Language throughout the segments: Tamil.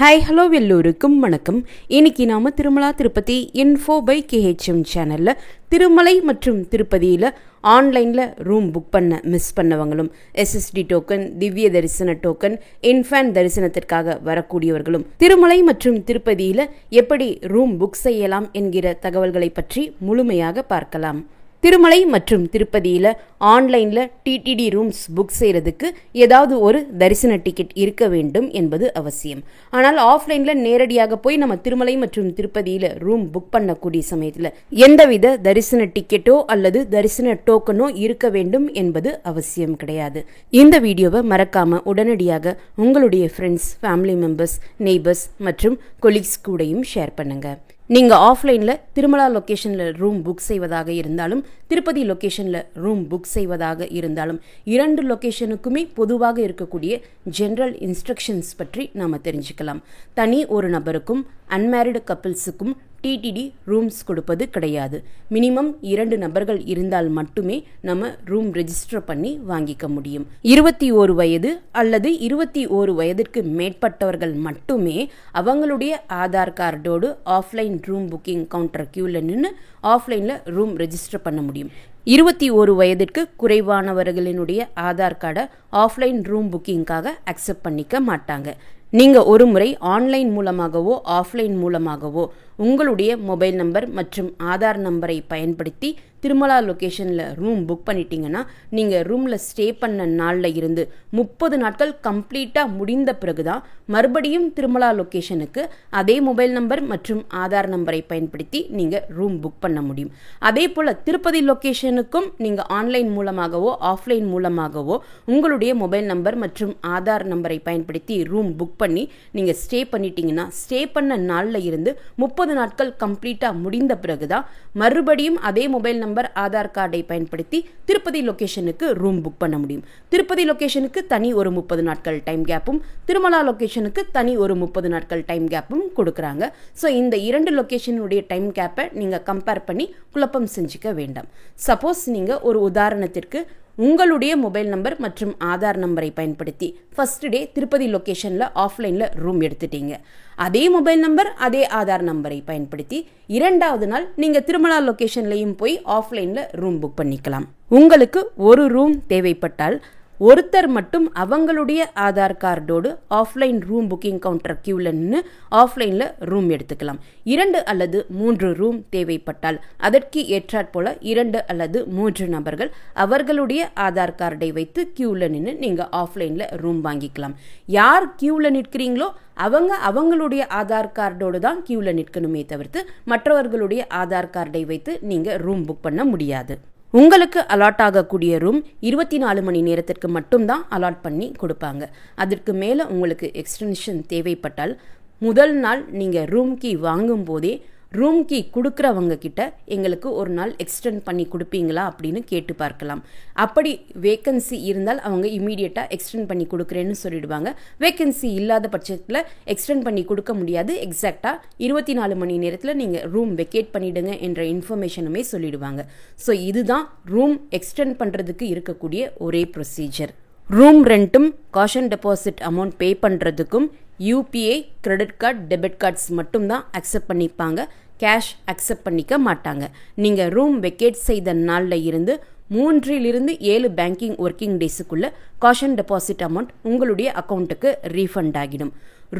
ஹாய் ஹலோ எல்லோருக்கும் வணக்கம். இன்னைக்கு நாம Tirumala Tirupati info by KHM சேனல்ல திருமலை மற்றும் திருப்பதியில் ஆன்லைனில் ரூம் புக் பண்ண மிஸ் பண்ணவங்களும், SSD டோக்கன், திவ்ய தரிசன டோக்கன், இன்ஃபேன் தரிசனத்திற்காக வரக்கூடியவர்களும் திருமலை மற்றும் திருப்பதியில் எப்படி ரூம் புக் செய்யலாம் என்கிற தகவல்களை பற்றி முழுமையாக பார்க்கலாம். திருமலை மற்றும் திருப்பதியில் ஆன்லைனில் TTD ரூம்ஸ் புக் செய்கிறதுக்கு ஏதாவது ஒரு தரிசன டிக்கெட் இருக்க வேண்டும் என்பது அவசியம். ஆனால் ஆஃப்லைனில் நேரடியாக போய் நம்ம திருமலை மற்றும் திருப்பதியில் ரூம் புக் பண்ணக்கூடிய சமயத்தில் எந்தவித தரிசன டிக்கெட்டோ அல்லது தரிசன டோக்கனோ இருக்க வேண்டும் என்பது அவசியம் கிடையாது. இந்த வீடியோவை மறக்காம உடனடியாக உங்களுடைய ஃப்ரெண்ட்ஸ், ஃபேமிலி மெம்பர்ஸ், நெய்பர்ஸ் மற்றும் கொலீக்ஸ் கூடயும் ஷேர் பண்ணுங்க. நீங்கள் ஆஃப்லைனில் திருமலா லொக்கேஷனில் ரூம் புக் செய்வதாக இருந்தாலும், திருப்பதி லொக்கேஷனில் ரூம் புக் செய்வதாக இருந்தாலும், இரண்டு லொக்கேஷனுக்குமே பொதுவாக இருக்கக்கூடிய ஜென்ரல் இன்ஸ்ட்ரக்ஷன்ஸ் பற்றி நாம் தெரிஞ்சுக்கலாம். தனி ஒரு நபருக்கும் அன்மேரிடு கப்பிள்ஸுக்கும் TTD ரூம்ஸ் கொடுப்பது கிடையாது. மினிமம் 2 நபர்கள் இருந்தால் மட்டுமே நம்ம ரூம் ரெஜிஸ்டர் பண்ணி வாங்கிக்க முடியும். 21 வயது அல்லது 21 வயதிற்கு மேற்பட்டவர்கள் மட்டுமே அவங்களுடைய ஆதார் கார்டோடு ஆஃப்லைன் ரூம் புக்கிங் கவுண்டர் கியூவில் நின்று ஆஃப்லைனில் ரூம் ரெஜிஸ்டர் பண்ண முடியும். 21 வயதிற்கு குறைவானவர்களினுடைய ஆதார் கார்டை ஆஃப்லைன் ரூம் புக்கிங்காக அக்செப்ட் பண்ணிக்க மாட்டாங்க. நீங்கள் ஒரு முறை ஆன்லைன் மூலமாகவோ ஆஃப்லைன் மூலமாகவோ உங்களுடைய மொபைல் நம்பர் மற்றும் ஆதார் நம்பரை பயன்படுத்தி திருமலா லொக்கேஷனில் ரூம் புக் பண்ணிட்டீங்கன்னா, நீங்கள் ரூமில் ஸ்டே பண்ண நாளில் இருந்து 30 நாட்கள் கம்ப்ளீட்டாக முடிந்த பிறகு தான் மறுபடியும் திருமலா லொக்கேஷனுக்கு அதே மொபைல் நம்பர் மற்றும் ஆதார் நம்பரை பயன்படுத்தி நீங்கள் ரூம் புக் பண்ண முடியும். அதே போல் திருப்பதி லொக்கேஷனுக்கும் நீங்கள் ஆன்லைன் மூலமாகவோ ஆஃப்லைன் மூலமாகவோ உங்களுடைய மொபைல் நம்பர் மற்றும் ஆதார் நம்பரை பயன்படுத்தி ரூம் புக் பண்ணி நீங்கள் ஸ்டே பண்ணிட்டீங்கன்னா, ஸ்டே பண்ண நாளில் இருந்து 30 நாட்கள் கம்ப்ளீட்டாக முடிந்த பிறகு தான் மறுபடியும் அதே மொபைல் நம்பர், ஆதார் கார்டை பயன்படுத்தி திருப்பதி லொகேஷனுக்கு ரூம் புக் பண்ண முடியும். திருப்பதி லொகேஷனுக்கு தனி ஒரு 30 நாட்கள் டைம் கேப்பும், திருமலா லொகேஷனுக்கு தனி ஒரு 30 நாட்கள் டைம் கேப்பும் கொடுக்குறாங்க. ஸோ இந்த 2 லொகேஷனுடைய டைம் கேப்பை நீங்கள் கம்பேர் பண்ணி குழப்பம் செஞ்சுக்க வேண்டாம். சப்போஸ் நீங்கள் ஒரு உதாரணத்திற்கு உங்களுடைய மொபைல் நம்பர் மற்றும் ஆதார் நம்பரை பயன்படுத்தி ஃபர்ஸ்ட் டே திருப்பதி லொக்கேஷனில் ஆஃப்லைனில் ரூம் எடுத்துட்டீங்க. அதே மொபைல் நம்பர், அதே ஆதார் நம்பரை பயன்படுத்தி 2வது நாள் நீங்கள் திருமலா லொக்கேஷன்லையும் போய் ஆஃப்லைனில் ரூம் புக் பண்ணிக்கலாம். உங்களுக்கு ஒரு ரூம் தேவைப்பட்டால் ஒருத்தர் மட்டும் அவங்களுடைய ஆதார் கார்டோடு ஆஃப்லைன் ரூம் புக்கிங் கவுண்டர் கியூவில் நின்று ஆஃப்லைனில் ரூம் எடுத்துக்கலாம். 2 அல்லது 3 ரூம் தேவைப்பட்டால் அதற்கு ஏற்றாற்போல் 2 அல்லது 3 நபர்கள் அவர்களுடைய ஆதார் கார்டை வைத்து கியூவில் நின்று நீங்கள் ஆஃப்லைனில் ரூம் வாங்கிக்கலாம். யார் கியூவில் நிற்கிறீங்களோ அவங்களுடைய ஆதார் கார்டோடு தான் கியூவில் நிற்கணுமே தவிர்த்து மற்றவர்களுடைய ஆதார் கார்டை வைத்து நீங்கள் ரூம் புக் பண்ண முடியாது. உங்களுக்கு அலாட் ஆகக்கூடிய ரூம் 24 மணி நேரத்திற்கு மட்டும்தான் அலாட் பண்ணி கொடுப்பாங்க. அதற்கு மேலே உங்களுக்கு எக்ஸ்டென்ஷன் தேவைப்பட்டால் முதல் நாள் நீங்கள் ரூம் கீ வாங்கும் போதே ரூம் கீ கொடுக்குறவங்க கிட்ட எங்களுக்கு ஒரு நாள் எக்ஸ்டெண்ட் பண்ணி கொடுப்பீங்களா அப்படின்னு கேட்டு பார்க்கலாம். அப்படி வேக்கன்சி இருந்தால் அவங்க இமீடியட்டாக எக்ஸ்டெண்ட் பண்ணி கொடுக்குறேன்னு சொல்லிடுவாங்க. வேக்கன்சி இல்லாத பட்சத்தில் எக்ஸ்டெண்ட் பண்ணி கொடுக்க முடியாது, எக்ஸாக்டாக 24 மணி நேரத்தில் நீங்கள் ரூம் வெக்கேட் பண்ணிடுங்க என்ற இன்ஃபர்மேஷனுமே சொல்லிடுவாங்க. ஸோ இதுதான் ரூம் எக்ஸ்டெண்ட் பண்ணுறதுக்கு இருக்கக்கூடிய ஒரே ப்ரொசீஜர். ரூம் ரெண்ட்டும் காஷன் டெபாசிட் அமௌண்ட் பே பண்ணுறதுக்கும் UPI, credit card, debit cards மட்டும்தான் அக்செப்ட் பண்ணிப்பாங்க. கேஷ் அக்செப்ட் பண்ணிக்க மாட்டாங்க. நீங்கள் ரூம் வெக்கேட் செய்த நாளில் இருந்து 3 to 7 பேங்கிங் ஒர்க்கிங் டேஸுக்குள்ளே காஷன் டெபாசிட் அமௌண்ட் உங்களுடைய அக்கௌண்ட்டுக்கு ரீஃபண்ட் ஆகிடும்.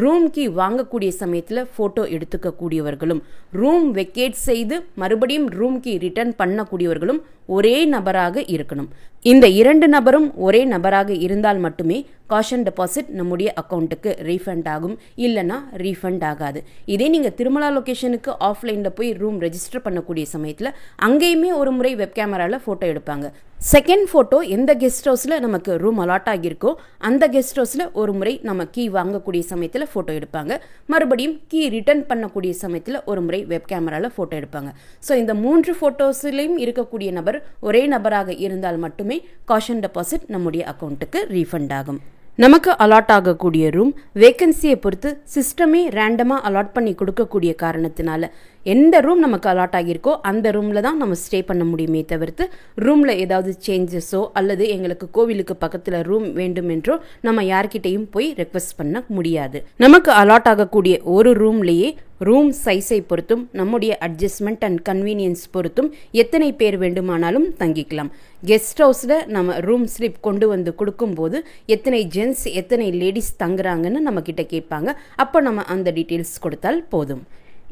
ரூம் கீ வாங்கக்கூடிய சமயத்தில் ஃபோட்டோ எடுத்துக்கக்கூடியவர்களும் ரூம் வெக்கேட் செய்து மறுபடியும் ரூம் கீ ரிட்டர்ன் பண்ணக்கூடியவர்களும் ஒரே நபராக இருக்கணும். இந்த 2 நபரும் ஒரே நபராக இருந்தால் மட்டுமே காஷன் டெபாசிட் நம்முடைய அக்கௌண்ட்டுக்கு ரீஃபண்ட் ஆகும், இல்லைனா ரீஃபண்ட் ஆகாது. இதே நீங்கள் திருமலா லொக்கேஷனுக்கு ஆஃப்லைனில் போய் ரூம் ரெஜிஸ்டர் பண்ணக்கூடிய சமயத்தில் அங்கேயுமே ஒரு முறை வெப் கேமராவில் ஃபோட்டோ எடுப்பாங்க. செகண்ட் ஃபோட்டோ எந்த கெஸ்ட் ஹவுஸில் நமக்கு ரூம் அலாட் ஆகியிருக்கோ அந்த கெஸ்ட் ஹவுஸில் ஒரு முறை நம்ம கீ வாங்கக்கூடிய சமயத்தில் ஃபோட்டோ எடுப்பாங்க. மறுபடியும் கீ ரிட்டர்ன் பண்ணக்கூடிய சமயத்தில் ஒரு முறை வெப் கேமராவில் ஃபோட்டோ எடுப்பாங்க. ஸோ இந்த 3 ஃபோட்டோஸ்லையும் இருக்கக்கூடிய நபர் ஒரே நபராக இருந்தால் மட்டுமே காஷன் டெபாசிட் நம்முடைய அக்கௌண்ட்டுக்கு ரீஃபண்ட் ஆகும். நமக்கு அலாட் ஆகக்கூடிய ரூம் வேக்கன்சியை பொறுத்து சிஸ்டமே ரேண்டமாக அலாட் பண்ணி கொடுக்கக்கூடிய காரணத்தினால எந்த ரூம் நமக்கு அலாட் ஆகியிருக்கோ அந்த ரூமில் தான் நம்ம ஸ்டே பண்ண முடியுமே தவிர்த்து ரூமில் ஏதாவது சேஞ்சஸோ அல்லது எங்களுக்கு கோவிலுக்கு பக்கத்தில் ரூம் வேண்டும் என்றோ நம்ம யார்கிட்டையும் போய் ரெக்வஸ்ட் பண்ண முடியாது. நமக்கு அலாட் ஆகக்கூடிய ஒரு ரூம்லேயே ரூம் சைஸை பொறுத்தும் நம்முடைய அட்ஜஸ்ட்மெண்ட் அண்ட் கன்வீனியன்ஸ் பொறுத்தும் எத்தனை பேர் வேண்டுமானாலும் தங்கிக்கலாம். கெஸ்ட் ஹவுஸில் நம்ம ரூம் ஸ்லிப் கொண்டு வந்து கொடுக்கும்போது எத்தனை ஜென்ட்ஸ் எத்தனை லேடிஸ் தங்குறாங்கன்னு நம்ம கிட்ட கேட்பாங்க. அப்போ நம்ம அந்த டீட்டெயில்ஸ் கொடுத்தால் போதும்.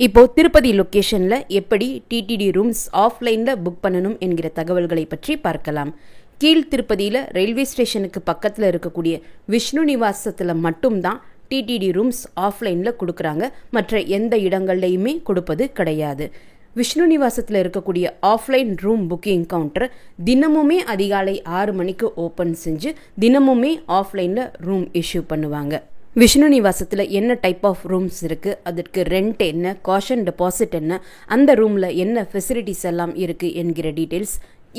இப்போ திருப்பதி லொக்கேஷனில் எப்படி டிடிடி ரூம்ஸ் ஆஃப்லைனில் புக் பண்ணணும் என்கிற தகவல்களை பற்றி பார்க்கலாம். கீழ் திருப்பதியில் ரயில்வே ஸ்டேஷனுக்கு பக்கத்தில் இருக்கக்கூடிய விஷ்ணு நிவாசத்தில் மட்டும்தான் டிடிடி ரூம்ஸ் ஆஃப்லைனில் கொடுக்குறாங்க. மற்ற எந்த இடங்கள்லையுமே கொடுப்பது கிடையாது. விஷ்ணு நிவாசத்தில் இருக்கக்கூடிய ஆஃப்லைன் ரூம் புக்கிங் கவுண்டர் தினமுமே அதிகாலை 6 மணிக்கு ஓப்பன் செஞ்சு தினமுமே ஆஃப்லைனில் ரூம் இஷ்யூ பண்ணுவாங்க. விஷ்ணு நிவாசத்தில் என்ன டைப் ஆஃப் ரூம்ஸ் இருக்குது, அதற்கு ரெண்ட் என்ன, காஷன் டெபாசிட் என்ன, அந்த ரூமில் என்ன ஃபெசிலிட்டிஸ் எல்லாம் இருக்குது என்கிற டீட்டெயில்ஸ்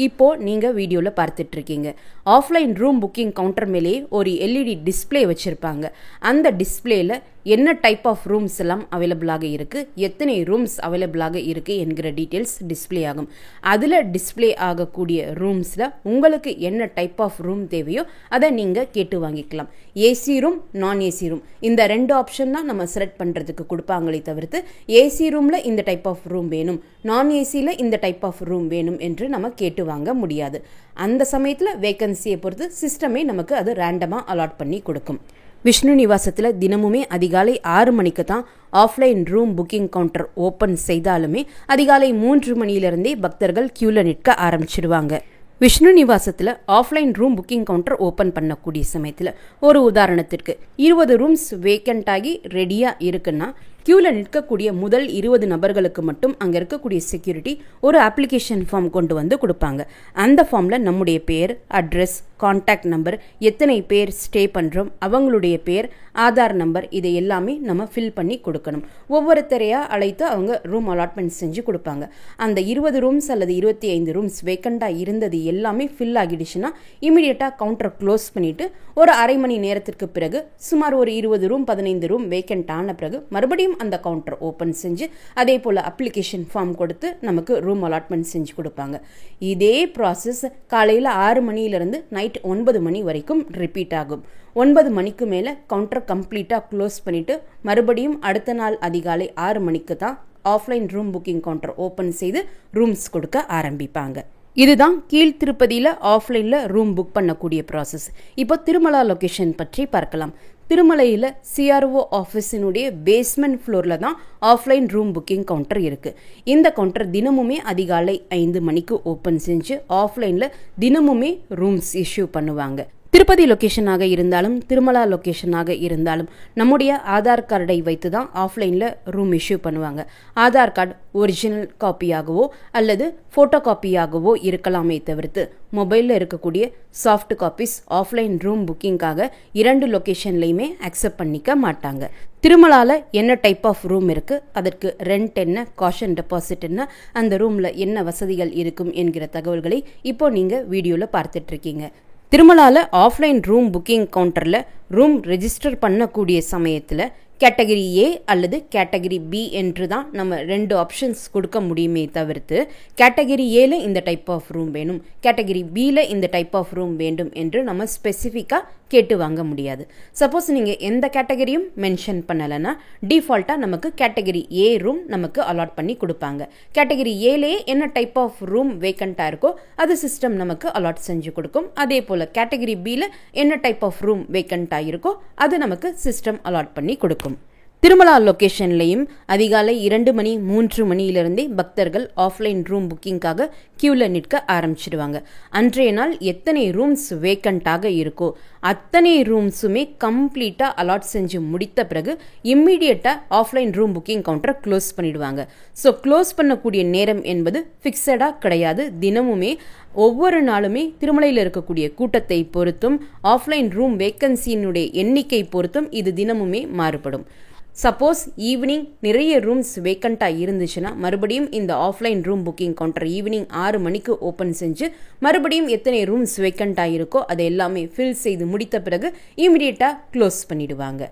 இப்போது நீங்கள் வீடியோவில் பார்த்துட்ருக்கீங்க. ஆஃப்லைன் ரூம் புக்கிங் கவுண்டர் மேலேயே ஒரு எல்இடி டிஸ்பிளே வச்சுருப்பாங்க. அந்த டிஸ்பிளேயில் என்ன டைப் ஆஃப் ரூம்ஸ் எல்லாம் அவைலபிளாக இருக்குது, எத்தனை ரூம்ஸ் அவைலபிளாக இருக்குது என்கிற டீட்டெயில்ஸ் டிஸ்பிளே ஆகும். அதில் டிஸ்பிளே ஆகக்கூடிய ரூம்ஸில் உங்களுக்கு என்ன டைப் ஆஃப் ரூம் தேவையோ அதை நீங்கள் கேட்டு வாங்கிக்கலாம். ஏசி ரூம், நான் ஏசி ரூம், இந்த 2 ஆப்ஷன் தான் நம்ம செலக்ட் பண்ணுறதுக்கு கொடுப்பாங்களே தவிர்த்து ஏசி ரூமில் இந்த டைப் ஆஃப் ரூம் வேணும், நான் ஏசியில் இந்த டைப் ஆஃப் ரூம் வேணும் என்று நம்ம கேட்டு வாங்க முடியாது. அந்த சமயத்தில் வேக்கன்சியை பொறுத்து சிஸ்டமே நமக்கு அது ரேண்டமாக அலாட் பண்ணி கொடுக்கும். விஷ்ணு நிவாசத்தில் தினமுமே அதிகாலை 6 மணிக்கு தான் offline room booking counter open செய்தாலுமே அதிகாலை 3 மணியிலிருந்தே பக்தர்கள் கியூவில் நிற்க ஆரம்பிச்சிடுவாங்க. விஷ்ணு நிவாசத்தில் offline room booking counter open பண்ணக்கூடிய சமயத்தில் ஒரு உதாரணத்திற்கு 20 ரூம்ஸ் வேக்கண்ட் ஆகி ரெடியாக இருக்குன்னா கியூவில் நிற்கக்கூடிய முதல் 20 நபர்களுக்கு மட்டும் அங்கே இருக்கக்கூடிய செக்யூரிட்டி ஒரு அப்ளிகேஷன் ஃபார்ம் கொண்டு வந்து கொடுப்பாங்க. அந்த ஃபார்மில் நம்முடைய பேர், அட்ரஸ், கான்டாக்ட் நம்பர், எத்தனை பேர் ஸ்டே பண்ணுறோம், அவங்களுடைய பேர், ஆதார் நம்பர், இதை எல்லாமே நம்ம ஃபில் பண்ணி கொடுக்கணும். ஒவ்வொருத்தரையாக அழைத்து அவங்க ரூம் அலாட்மெண்ட் செஞ்சு கொடுப்பாங்க. அந்த 20 ரூம்ஸ் அல்லது 25 ரூம்ஸ் வேக்கண்டாக இருந்தது எல்லாமே ஃபில் ஆகிடுச்சுன்னா இமீடியட்டாக கவுண்டர் க்ளோஸ் பண்ணிவிட்டு ஒரு அரை மணி நேரத்திற்கு பிறகு சுமார் ஒரு 20 ரூம் 15 ரூம் வேக்கண்ட் ஆன பிறகு மறுபடியும் அந்த கவுண்டர் ஓப்பன் செஞ்சு அதே போல் அப்ளிகேஷன் ஃபார்ம் கொடுத்து நமக்கு ரூம் அலாட்மெண்ட் செஞ்சு கொடுப்பாங்க. இதே ப்ராசஸ் காலையில் 6 மணியிலிருந்து நைட் 9 மணி வரைக்கும் ரிப்பீட் ஆகும். 9 மணிக்கு மேலே கவுண்டர் கம்ப்ளீட்டாக க்ளோஸ் பண்ணிவிட்டு மறுபடியும் அடுத்த நாள் அதிகாலை 6 மணிக்கு தான் offline room booking counter open செய்து ரூம்ஸ் கொடுக்க ஆரம்பிப்பாங்க. இதுதான் கீழ் திருப்பதியில் ஆஃப்லைனில் ரூம் புக் பண்ணக்கூடிய ப்ராசஸ். இப்போ திருமலா லொக்கேஷன் பற்றி பார்க்கலாம். திருமலையில் சிஆர்ஓ ஆஃபீஸினுடைய பேஸ்மெண்ட் ஃப்ளோரில் தான் ஆஃப்லைன் ரூம் புக்கிங் கவுண்டர் இருக்குது. இந்த கவுண்டர் தினமுமே அதிகாலை 5 மணிக்கு ஓப்பன் செஞ்சு ஆஃப்லைனில் தினமுமே ரூம்ஸ் இஷ்யூ பண்ணுவாங்க. திருப்பதி லொக்கேஷனாக இருந்தாலும் திருமலா லொக்கேஷனாக இருந்தாலும் நம்முடைய ஆதார் கார்டை வைத்து தான் ஆஃப்லைனில் ரூம் இஷ்யூ பண்ணுவாங்க. ஆதார் கார்டு ஒரிஜினல் காப்பியாகவோ அல்லது ஃபோட்டோ காப்பியாகவோ இருக்கலாமே தவிர்த்து மொபைலில் இருக்கக்கூடிய சாஃப்ட் காப்பீஸ் ஆஃப்லைன் ரூம் புக்கிங்காக 2 லொக்கேஷன்லையுமே அக்செப்ட் பண்ணிக்க மாட்டாங்க. திருமலாவில் என்ன டைப் ஆஃப் ரூம் இருக்குது, அதற்கு ரெண்ட் என்ன, காஷன் டெபாசிட் என்ன, அந்த ரூமில் என்ன வசதிகள் இருக்கும் என்கிற தகவல்களை இப்போ நீங்கள் வீடியோவில் பார்த்துட்ருக்கீங்க. திருமலாவில் ஆஃப்லைன் ரூம் புக்கிங் கவுண்டரில் ரூம் ரெஜிஸ்டர் பண்ணக்கூடிய சமயத்தில் கேட்டகரி ஏ அல்லது கேட்டகரி பி என்று தான் நம்ம 2 ஆப்ஷன்ஸ் கொடுக்க முடியுமே தவிர்த்து கேட்டகரி ஏல இந்த டைப் ஆஃப் ரூம் வேணும், கேட்டகரி பியில் இந்த டைப் ஆஃப் ரூம் வேண்டும் என்று நம்ம ஸ்பெசிஃபிக்காக கேட்டு வாங்க முடியாது. சப்போஸ் நீங்கள் எந்த கேட்டகரியும் மென்ஷன் பண்ணலைன்னா டிஃபால்ட்டாக நமக்கு கேட்டகரி ஏ ரூம் நமக்கு அலாட் பண்ணி கொடுப்பாங்க. கேட்டகரி ஏலேயே என்ன டைப் ஆஃப் ரூம் வேக்கண்ட்டாக இருக்கோ அது சிஸ்டம் நமக்கு அலாட் செஞ்சு கொடுக்கும். அதே போல் கேட்டகரி பியில் என்ன டைப் ஆஃப் ரூம் வேக்கண்ட்டாக இருக்கோ அது நமக்கு சிஸ்டம் அலாட் பண்ணி கொடுக்கும். திருமலா லொக்கேஷன்லையும் அதிகாலை 2 மணி 3 மணியிலிருந்தே பக்தர்கள் ஆஃப்லைன் ரூம் புக்கிங்காக கியூவில் நிற்க ஆரம்பிச்சிடுவாங்க. அன்றைய நாள் எத்தனை ரூம்ஸ் வேக்கண்ட்டாக இருக்கோ அத்தனை ரூம்ஸுமே கம்ப்ளீட்டாக அலாட் செஞ்சு முடித்த பிறகு இம்மீடியட்டாக ஆஃப்லைன் ரூம் புக்கிங் கவுண்டரை க்ளோஸ் பண்ணிடுவாங்க. ஸோ க்ளோஸ் பண்ணக்கூடிய நேரம் என்பது ஃபிக்ஸடாக கிடையாது. தினமுமே ஒவ்வொரு நாளுமே திருமலையில் இருக்கக்கூடிய கூட்டத்தை பொறுத்தும் ஆஃப்லைன் ரூம் வேக்கன்சியினுடைய எண்ணிக்கை பொறுத்தும் இது தினமுமே மாறுபடும். சப்போஸ் ஈவினிங் நிறைய ரூம்ஸ் வேக்கண்ட்டாக இருந்துச்சுன்னா மறுபடியும் இந்த offline room booking counter evening 6 மணிக்கு ஓப்பன் செஞ்சு மறுபடியும் எத்தனை ரூம்ஸ் வேக்கண்ட்டாக இருக்கோ அதை எல்லாமே ஃபில் செய்து முடித்த பிறகு இமிடியேட்டாக க்ளோஸ் பண்ணிடுவாங்க.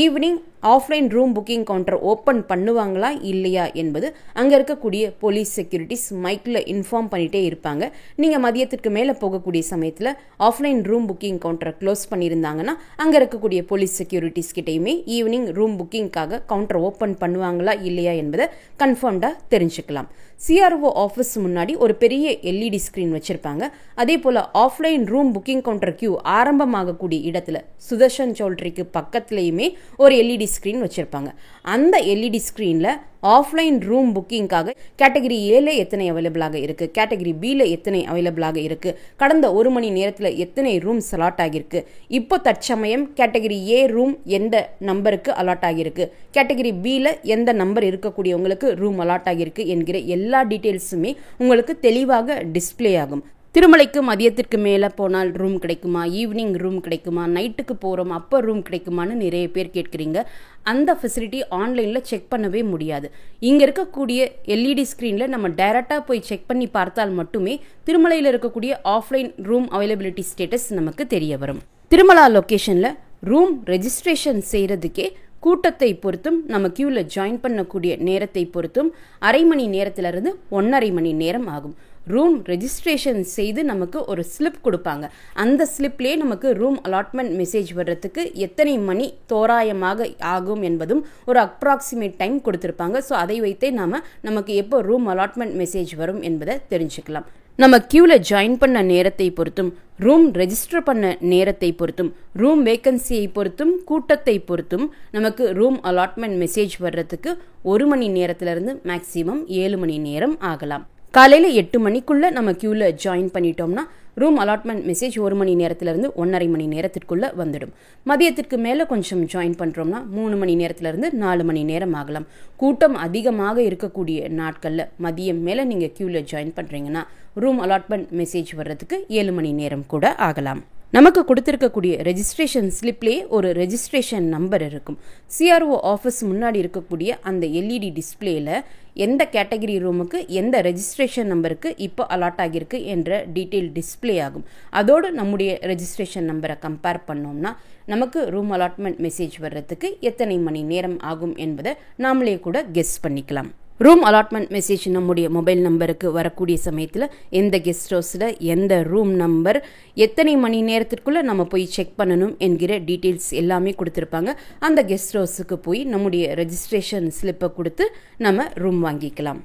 Evening offline room booking counter open பண்ணுவாங்களா இல்லையா என்பது அங்கே இருக்கக்கூடிய போலீஸ் செக்யூரிட்டிஸ் மைக்கில் இன்ஃபார்ம் பண்ணிகிட்டே இருப்பாங்க. நீங்கள் மதியத்திற்கு மேலே போகக்கூடிய சமயத்தில் ஆஃப்லைன் ரூம் புக்கிங் கவுண்டரை க்ளோஸ் பண்ணியிருந்தாங்கன்னா அங்கே இருக்கக்கூடிய போலீஸ் செக்யூரிட்டிஸ் கிட்டையுமே ஈவினிங் ரூம் புக்கிங்காக கவுண்டர் ஓப்பன் பண்ணுவாங்களா இல்லையா என்பதை கன்ஃபார்ம்டாக தெரிஞ்சுக்கலாம். சிஆர்ஓ ஆஃபீஸ் முன்னாடி ஒரு பெரிய எல்இடி ஸ்க்ரீன் வச்சுருப்பாங்க. அதே போல் offline room booking counter queue ஆரம்பமாகக்கூடிய இடத்துல சுதர்ஷன் சௌல்ட்ரிக்கு பக்கத்துலேயுமே ஒரு எல்இடி ஸ்க்ரீன் வச்சுருப்பாங்க. அந்த எல்இடி ஸ்க்ரீனில் ஆஃப்லைன் ரூம் புக்கிங்காக கேட்டகரி ஏல எத்தனை அவைலபிளாக இருக்குது, கேட்டகரி பியில் எத்தனை அவைலபிளாக இருக்குது, கடந்த 1 மணி நேரத்தில் எத்தனை ரூம்ஸ் அலாட் ஆகியிருக்கு, இப்போ தற்சமயம் கேட்டகரி ஏ ரூம் எந்த நம்பருக்கு அலாட் ஆகியிருக்கு, கேட்டகரி பியில் எந்த நம்பர் இருக்கக்கூடியவங்களுக்கு ரூம் அலாட் ஆகியிருக்கு என்கிற எல்லா டீட்டெயில்ஸுமே உங்களுக்கு தெளிவாக டிஸ்பிளே ஆகும். திருமலைக்கு மதியத்திற்கு மேலே போனால் ரூம் கிடைக்குமா, ஈவினிங் ரூம் கிடைக்குமா, நைட்டுக்கு போகிறோம் அப்போ ரூம் கிடைக்குமான்னு நிறைய பேர் கேட்குறீங்க. அந்த ஃபெசிலிட்டி ஆன்லைனில் செக் பண்ணவே முடியாது. இங்கே இருக்கக்கூடிய எல்இடி ஸ்க்ரீனில் நம்ம டைரெக்டாக போய் செக் பண்ணி பார்த்தால் மட்டுமே திருமலையில் இருக்கக்கூடிய ஆஃப்லைன் ரூம் அவைலபிலிட்டி ஸ்டேட்டஸ் நமக்கு தெரிய வரும். திருமலா லொக்கேஷனில் ரூம் ரெஜிஸ்ட்ரேஷன் செய்கிறதுக்கே கூட்டத்தை பொறுத்தும் நம்ம கியூவில் ஜாயின் பண்ணக்கூடிய நேரத்தை பொறுத்தும் 1/2 மணி நேரத்திலிருந்து 1.5 மணி நேரம் ஆகும். ரூம் ரெஜிஸ்ட்ரேஷன் செய்து நமக்கு ஒரு ஸ்லிப் கொடுப்பாங்க. அந்த ஸ்லிப்லேயே நமக்கு ரூம் அலாட்மெண்ட் மெசேஜ் வர்றதுக்கு எத்தனை மணி தோராயமாக ஆகும் என்பதும் ஒரு அப்ராக்சிமேட் டைம் கொடுத்துருப்பாங்க. ஸோ அதை வைத்தே நமக்கு எப்போ ரூம் அலாட்மெண்ட் மெசேஜ் வரும் என்பதை தெரிஞ்சுக்கலாம். நம்ம கியூவில் ஜாயின் பண்ண நேரத்தை பொறுத்தும் ரூம் ரெஜிஸ்டர் பண்ண நேரத்தை பொறுத்தும் ரூம் வேக்கன்சியை பொறுத்தும் கூட்டத்தை பொறுத்தும் நமக்கு ரூம் அலாட்மெண்ட் மெசேஜ் வர்றதுக்கு 1 மணி நேரத்திலிருந்து மேக்சிமம் 7 மணி நேரம் ஆகலாம். காலையில் 8 மணிக்குள்ளே நம்ம கியூவில் ஜாயின் பண்ணிட்டோம்னா ரூம் அலாட்மெண்ட் மெசேஜ் 1 மணி நேரத்திலிருந்து 1.5 மணி நேரத்திற்குள்ளே வந்துடும். மதியத்திற்கு மேலே கொஞ்சம் ஜாயின் பண்ணுறோம்னா 3 மணி நேரத்திலிருந்து 4 மணி நேரம் ஆகலாம். கூட்டம் அதிகமாக இருக்கக்கூடிய நாட்களில் மதியம் மேலே நீங்கள் கியூவில் ஜாயின் பண்ணுறீங்கன்னா ரூம் அலாட்மெண்ட் மெசேஜ் வர்றதுக்கு 7 மணி நேரம் கூட ஆகலாம். நமக்கு கொடுத்துருக்கக்கூடிய ரெஜிஸ்ட்ரேஷன் ஸ்லிப்லேயே ஒரு ரெஜிஸ்ட்ரேஷன் நம்பர் இருக்கும். சிஆர்ஓ ஆஃபீஸ் முன்னாடி இருக்கக்கூடிய அந்த எல்இடி டிஸ்பிளேயில் எந்த கேட்டகரி ரூமுக்கு எந்த ரெஜிஸ்ட்ரேஷன் நம்பருக்கு இப்போ அலாட் ஆகியிருக்கு என்ற டீட்டெயில் டிஸ்பிளே ஆகும். அதோடு நம்முடைய ரெஜிஸ்ட்ரேஷன் நம்பரை கம்பேர் பண்ணோம்னா நமக்கு ரூம் அலாட்மெண்ட் மெசேஜ் வர்றதுக்கு எத்தனை மணி நேரம் ஆகும் என்பதை நாமளே கூட கெஸ் பண்ணிக்கலாம். ரூம் அலாட்மெண்ட் மெசேஜ் நம்முடைய மொபைல் நம்பருக்கு வரக்கூடிய சமயத்தில் எந்த கெஸ்ட் ஹவுஸில் எந்த ரூம் நம்பர் எத்தனை மணி நேரத்திற்குள்ளே நம்ம போய் செக் பண்ணணும் என்கிற டீட்டெயில்ஸ் எல்லாமே கொடுத்துருப்பாங்க. அந்த கெஸ்ட் ஹவுஸுக்கு போய் நம்முடைய ரெஜிஸ்ட்ரேஷன் ஸ்லிப்பை கொடுத்து நம்ம ரூம் வாங்கிக்கலாம்.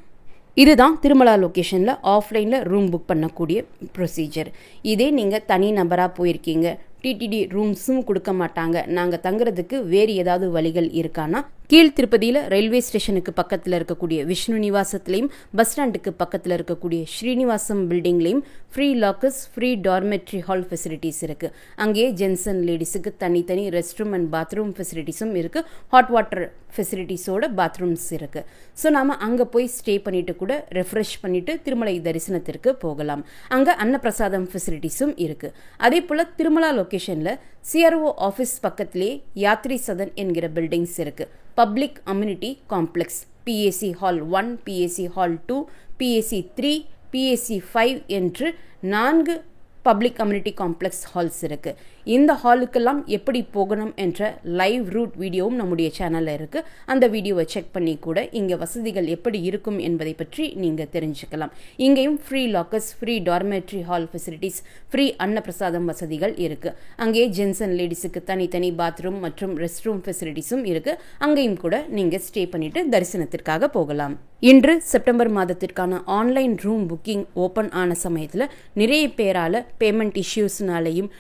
இதுதான் திருமலா லொக்கேஷனில் ஆஃப்லைனில் ரூம் புக் பண்ணக்கூடிய ப்ரொசீஜர். இதே நீங்கள் தனி நபராக போயிருக்கீங்க, டிடிடி ரூம்ஸும் கொடுக்க மாட்டாங்க, நாங்கள் தங்குறதுக்கு வேறு ஏதாவது வழிகள் இருக்கானா, கீழ் திருப்பதியில் ரயில்வே ஸ்டேஷனுக்கு பக்கத்தில் இருக்கக்கூடிய விஷ்ணு நிவாசத்துலேயும் பஸ் ஸ்டாண்டுக்கு பக்கத்தில் இருக்கக்கூடிய ஸ்ரீனிவாசம் பில்டிங்லேயும் free lockers free dormitory hall facilities இருக்குது. அங்கேயே ஜென்ஸ் அண்ட் லேடிஸுக்கு தனித்தனி ரெஸ்ட் ரூம் அண்ட் பாத்ரூம் ஃபெசிலிட்டிஸும் இருக்குது. ஹாட் வாட்டர் ஃபெசிலிட்டிஸோட பாத்ரூம்ஸ் இருக்குது. ஸோ நாம் அங்கே போய் ஸ்டே பண்ணிவிட்டு கூட ரெஃப்ரெஷ் பண்ணிவிட்டு திருமலை தரிசனத்திற்கு போகலாம். அங்கே அன்னப்பிரசாதம் ஃபெசிலிட்டிஸும் இருக்குது. அதே போல் திருமலா லொக்கேஷனில் சிஆர்ஓ ஆஃபீஸ் பக்கத்திலே யாத்ரி சதன் என்கிற பில்டிங்ஸ் இருக்குது. Public amenity complex PAC hall 1, PAC hall 2, PAC 3, PAC 5 என்று 4 பப்ளிக் கம்யூனிட்டி காம்ப்ளெக்ஸ் ஹால்ஸ் இருக்குது. இந்த ஹாலுக்கெல்லாம் எப்படி போகணும் என்ற லைவ் ரூட் வீடியோவும் நம்முடைய சேனலில் இருக்குது. அந்த வீடியோவை செக் பண்ணி கூட இங்கே வசதிகள் எப்படி இருக்கும் என்பதை பற்றி நீங்கள் தெரிஞ்சுக்கலாம். இங்கேயும் free lockers free dormitory hall facilities free அன்னப்பிரசாதம் வசதிகள் இருக்குது. அங்கே ஜென்ஸ் அண்ட் லேடிஸுக்கு தனித்தனி பாத்ரூம் மற்றும் ரெஸ்ட் ரூம் ஃபெசிலிட்டிஸும் இருக்குது. அங்கேயும் கூட நீங்கள் ஸ்டே பண்ணிவிட்டு தரிசனத்திற்காக போகலாம். இன்று செப்டம்பர் மாதத்திற்கான ஆன்லைன் ரூம் புக்கிங் ஓப்பன் ஆன சமயத்தில் நிறைய பேரால் பேமெண்ட் இஷ்யூஸ்னாலையும்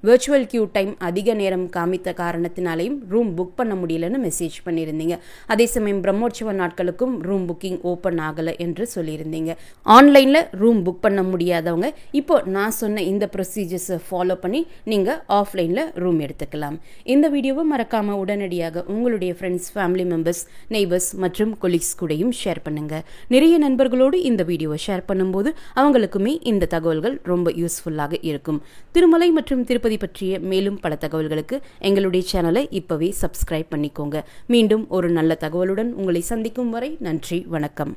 விர்ச்சுவல் கியூ டைம் அதிக நேரம் காமித்த காரணத்தினாலையும் ரூம் புக் பண்ண முடியலன்னு மெசேஜ் பண்ணியிருந்தீங்க. அதே சமயம் பிரம்மோற்சவ நாட்களுக்கும் ரூம் புக்கிங் ஓப்பன் ஆகலை என்று சொல்லியிருந்தீங்க. ஆன்லைனில் ரூம் புக் பண்ண முடியாதவங்க இப்போ நான் சொன்ன இந்த ப்ரொசீஜர்ஸை ஃபாலோ பண்ணி நீங்கள் ஆஃப்லைனில் ரூம் எடுத்துக்கலாம். இந்த வீடியோவை மறக்காமல் உடனடியாக உங்களுடைய ஃப்ரெண்ட்ஸ், ஃபேமிலி மெம்பர்ஸ், நெய்பர்ஸ் மற்றும் கொலீக்ஸ் கூடயும் ஷேர் பண்ணுங்கள். நிறைய நண்பர்களோடு இந்த வீடியோவை ஷேர் பண்ணும்போது அவங்களுக்குமே இந்த தகவல்கள் ரொம்ப யூஸ்ஃபுல்லாக இருக்கும். திருமலை மற்றும் திருப்பதி திருப்பதி பற்றிய மேலும் பல தகவல்களுக்கு எங்களுடைய சேனலை இப்போவே சப்ஸ்கிரைப் பண்ணிக்கோங்க. மீண்டும் ஒரு நல்ல தகவலுடன் உங்களை சந்திக்கும் வரை நன்றி, வணக்கம்.